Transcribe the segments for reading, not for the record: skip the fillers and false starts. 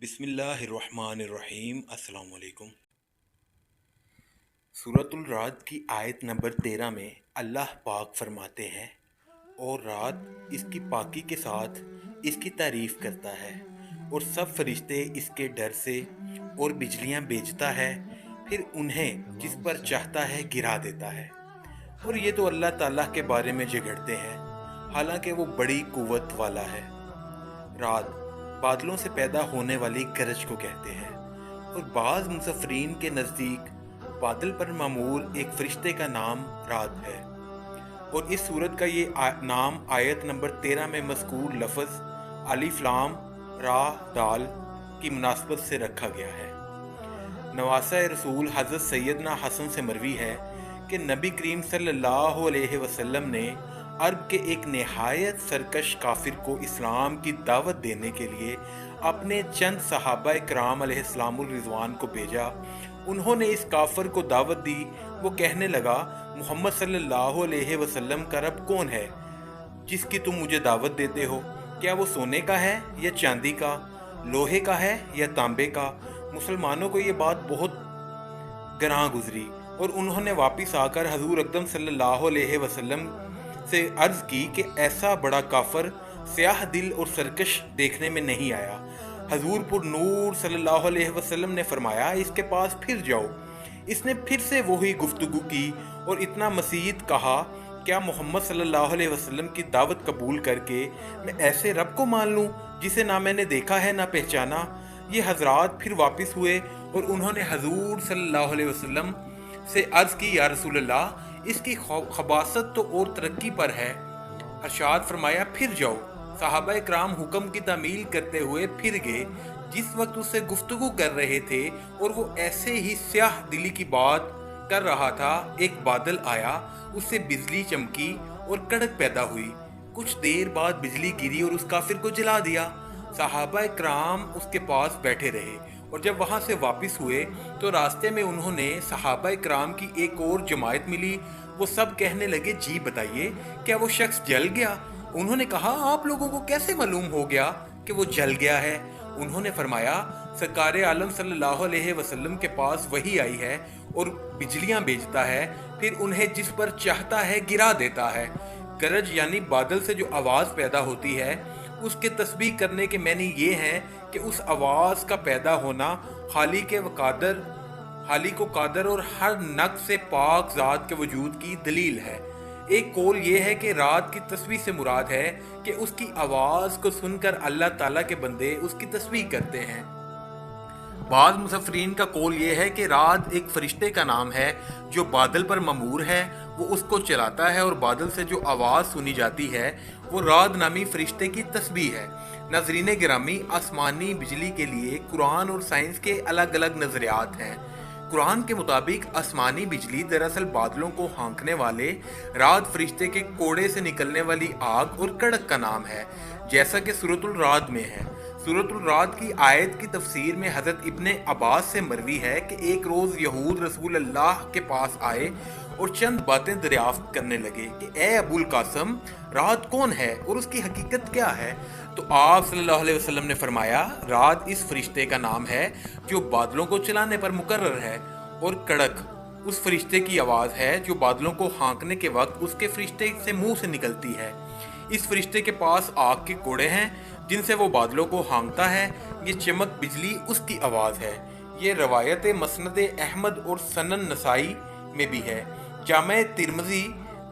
बिस्मिल्लाहिर्रहमानिर्रहीम। अस्सलाम वालेकुम। सूरतुल रात की आयत नंबर 13 में अल्लाह पाक फरमाते हैं, और रात इसकी पाकी के साथ इसकी तारीफ़ करता है और सब फरिश्ते इसके डर से, और बिजलियाँ भेजता है, फिर उन्हें जिस पर चाहता है गिरा देता है। और ये तो अल्लाह ताला के बारे में झगड़ते हैं, हालांकि वो बड़ी कुव्वत वाला है। रात बादलों से पैदा होने वाली गरज को कहते हैं, और बाज़ मुसफ़रीन के नज़दीक बादल पर मामूर एक फरिश्ते का नाम रात है। और इस सूरत का ये नाम आयत नंबर 13 में मज़कूर लफ्ज़ अलिफ लाम रा दाल की मुनासबत से रखा गया है। नवासा रसूल हज़रत सैयदना हसन से मरवी है कि नबी करीम सल्लल्लाहु अलैहि वसल्लम ने अरब के एक नहायत सरकश काफिर को इस्लाम की दावत देने के लिए अपने चंद सहाबा कराम अलैहिस्सलामुर रिज़वान को भेजा। उन्होंने इस काफिर को दावत दी। वो कहने लगा, मोहम्मद सल्लल्लाहु अलैहि वसल्लम का रब कौन है जिसकी तुम मुझे दावत देते हो? क्या वो सोने का है या चांदी का, लोहे का है या तांबे का? मुसलमानों को ये बात बहुत गरां गुजरी, और उन्होंने वापस आकर हजूर अकरम सल्लल्लाहु अलैहि वसल्लम से अर्ज की कि ऐसा बड़ा काफर स्याह दिल और सरकश देखने में नहीं आया। हजूर पुर नूर सल्लल्लाहु अलैहि वसल्लम ने फरमाया, इसके पास फिर जाओ। इसने फिर से वही गुफ्तगू की और इतना मसीद कहा, क्या मोहम्मद सल्लल्लाहु अलैहि वसल्लम की दावत कबूल करके मैं ऐसे रब को मान लूँ जिसे ना मैंने देखा है ना पहचाना? ये हजरात फिर वापस हुए और उन्होंने हजूर सल्लल्लाहु अलैहि वसल्लम से अर्ज की, या रसूल अल्लाह, इसकी खबासत तो और तरक्की पर है। अरशाद फरमाया, फिर जाओ। सहाबा इकराम हुक्म की तामील करते हुए फिर गए। जिस वक्त उससे गुफ्तगू कर रहे थे और वो ऐसे ही स्याह दिली की बात कर रहा था, एक बादल आया, उससे बिजली चमकी और कड़क पैदा हुई। कुछ देर बाद बिजली गिरी और उस काफिर को जला दिया। सहाबा इकराम उसके पास बैठे रहे, और जब वहाँ से वापस हुए तो रास्ते में उन्होंने सहाबा इकराम की एक और जमायत मिली। वो सब कहने लगे, जी बताइए, क्या वो शख्स जल गया? उन्होंने कहा, आप लोगों को कैसे मालूम हो गया कि वो जल गया है? उन्होंने फरमाया, सरकार आलम सल्लल्लाहु अलैहि वसल्लम के पास वही आई है और बिजलियां भेजता है, फिर उन्हें जिस पर चाहता है गिरा देता है। गरज यानी बादल से जो आवाज़ पैदा होती है, उसके तस्बीह करने के मैंने ये हैं कि उस आवाज़ का पैदा होना खालिक को कादर और हर नक्स से पाक ज़ात के वजूद की दलील है। एक कौल ये है कि रात की तस्बीह से मुराद है कि उसकी आवाज़ को सुनकर अल्लाह ताला के बंदे उसकी तस्बीह करते हैं। बाज़ मुसफ़रीन का कौल ये है कि रात एक फरिश्ते का नाम है जो बादल पर ममूर है, वो उसको चलाता है, और बादल से जो आवाज़ सुनी जाती है वो रात नामी फरिश्ते की तस्बीह है। नाज़रीन गिरामी, आसमानी बिजली के लिए कुरान और साइंस के अलग अलग नज़रियात हैं। कुरान के मुताबिक आसमानी बिजली दरअसल बादलों को हाँकने वाले रात फरिश्ते के कोड़े से निकलने वाली आग और कड़क का नाम है, जैसा कि सूरतुल रात में है। सूरतुल रात की आयत की तफसीर में हज़रत इब्ने अब्बास से मरवी है कि एक रोज़ यहूद रसूल अल्लाह के पास आए और चंद बातें दरियाफ्त करने लगे कि ए अबुल कासम, रात कौन है और उसकी हकीकत क्या है? तो आप सल्लल्लाहु अलैहि वसल्लम ने फरमाया, रात इस फरिश्ते का नाम है जो बादलों को चलाने पर मुकर्रर है, और कड़क उस फरिश्ते की आवाज़ है जो बादलों को हाँकने के वक्त उसके फरिश्ते से मुंह से निकलती है। इस फरिश्ते के पास आग के कोड़े हैं जिनसे वो बादलों को हाँकता है। ये चमक बिजली उसकी आवाज़ है। ये रवायत मसनद अहमद और सनन नसाई में भी है। जामे तिरमिज़ी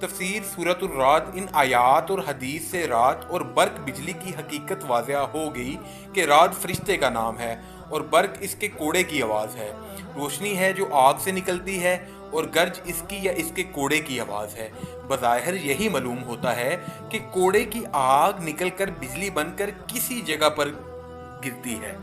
तफसीर सूरतुल रात, इन आयात और हदीस से रात और बर्क बिजली की हकीकत वाज़िया हो गई कि रात फरिश्ते का नाम है और बर्क इसके कोड़े की आवाज़ है। रोशनी है जो आग से निकलती है, और गरज इसकी या इसके कोड़े की आवाज़ है। बज़ाहिर यही मालूम होता है कि कोड़े की आग निकलकर बिजली बनकर किसी जगह पर गिरती है,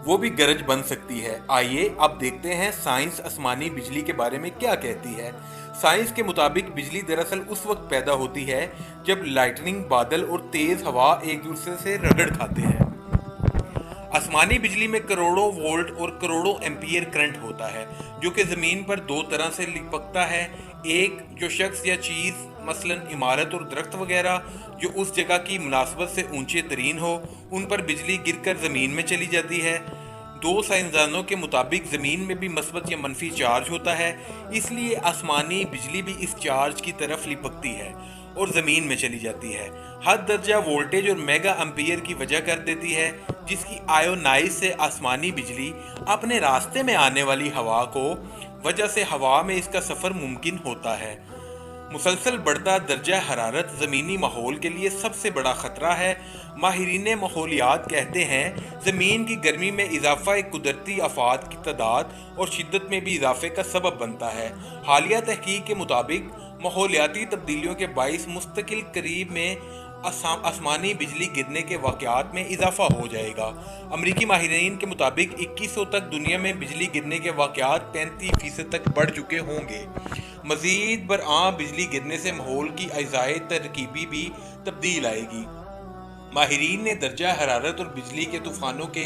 वो भी गरज बन सकती है। आइए अब देखते हैं साइंस आसमानी बिजली के बारे में क्या कहती है। साइंस के मुताबिक बिजली दरअसल उस वक्त पैदा होती है जब लाइटनिंग, बादल और तेज हवा एक दूसरे से रगड़ खाते हैं। आसमानी बिजली में करोड़ों वोल्ट और करोड़ों एम्पियर करंट होता है, जो कि ज़मीन पर दो तरह से लिपकता है। एक, जो शख्स या चीज़ मसलन इमारत और दरख्त वगैरह जो उस जगह की मुनासबत से ऊंचे तरीन हो, उन पर बिजली गिरकर ज़मीन में चली जाती है। दो साइंसदानों के मुताबिक ज़मीन में भी मस्बत या मनफी चार्ज होता है, इसलिए आसमानी बिजली भी इस चार्ज की तरफ लिपकती है और ज़मीन में चली जाती है। हद दर्जा वोल्टेज और मेगा एम्पियर की वजह कर देती है, जिसकी आयोनाइज से आसमानी बिजली अपने रास्ते में आने वाली हवा को वजह से हवा में इसका सफ़र मुमकिन होता है। मुसलसल बढ़ता दर्जा हरारत ज़मीनी माहौल के लिए सबसे बड़ा ख़तरा है। माहिरीन माहौलियात कहते हैं ज़मीन की गर्मी में इजाफा एक कुदरती आफात की तादाद और शिद्दत में भी इजाफे का सबब बनता है। हालिया तहकीक के मुताबिक माहौलियाती तब्दीलियों के बाइस मुस्तकिल करीब में आसमानी बिजली गिरने के वाक़यात में इजाफा हो जाएगा। अमरीकी माहिरीन के मुताबिक 2100 तक दुनिया में बिजली गिरने के वाक़यात 35% तक बढ़ चुके होंगे। मज़ीद बरआं बिजली गिरने से माहौल की अज़ाए तरकीबी भी तब्दील आएगी। माहिरीन ने दर्जा हरारत और बिजली के तूफ़ानों के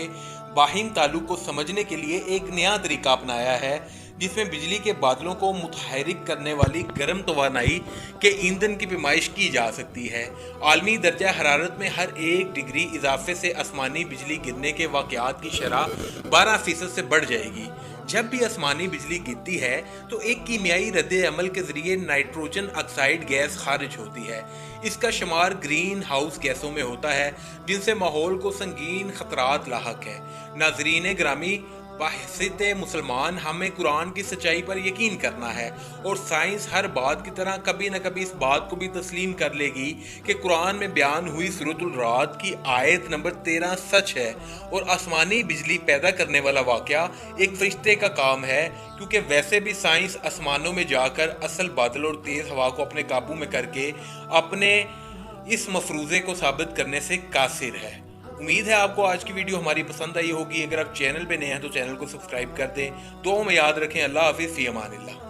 बाहिम ताल्लुक को समझने के लिए एक नया तरीका अपनाया है, जिसमें बिजली के बादलों को मुतहरिक करने वाली गर्म तवानाई के ईंधन की पैमाइश की जा सकती है। आलमी दर्जा हरारत में हर 1 डिग्री इजाफे से आसमानी बिजली गिरने के वाक़यात की शरह 12% से बढ़ जाएगी। जब भी आसमानी बिजली गिरती है तो एक कीमियाई रद्द अमल के ज़रिए नाइट्रोजन ऑक्साइड गैस खारिज होती है। इसका शुमार ग्रीन हाउस गैसों में होता है, जिनसे माहौल को संगीन खतरात लाहक है। नाज़रीन ग्रामी, बाहसित मुसलमान हमें कुरान की सच्चाई पर यकीन करना है और साइंस हर बात की तरह कभी न कभी इस बात को भी तस्लीम कर लेगी कि कुरान में बयान हुई सूरतुल रात की आयत नंबर 13 सच है और आसमानी बिजली पैदा करने वाला वाक़या एक फरिश्ते का काम है, क्योंकि वैसे भी साइंस आसमानों में जाकर असल बादल और तेज़ हवा को अपने काबू में करके अपने इस मफरूज़े को साबित करने से कासिर है। उम्मीद है आपको आज की वीडियो हमारी पसंद आई होगी। अगर आप चैनल पे नए हैं तो चैनल को सब्सक्राइब कर दें। दुआ में याद रखें। अल्लाह हाफिज़, फ़ी अमानिल्लाह।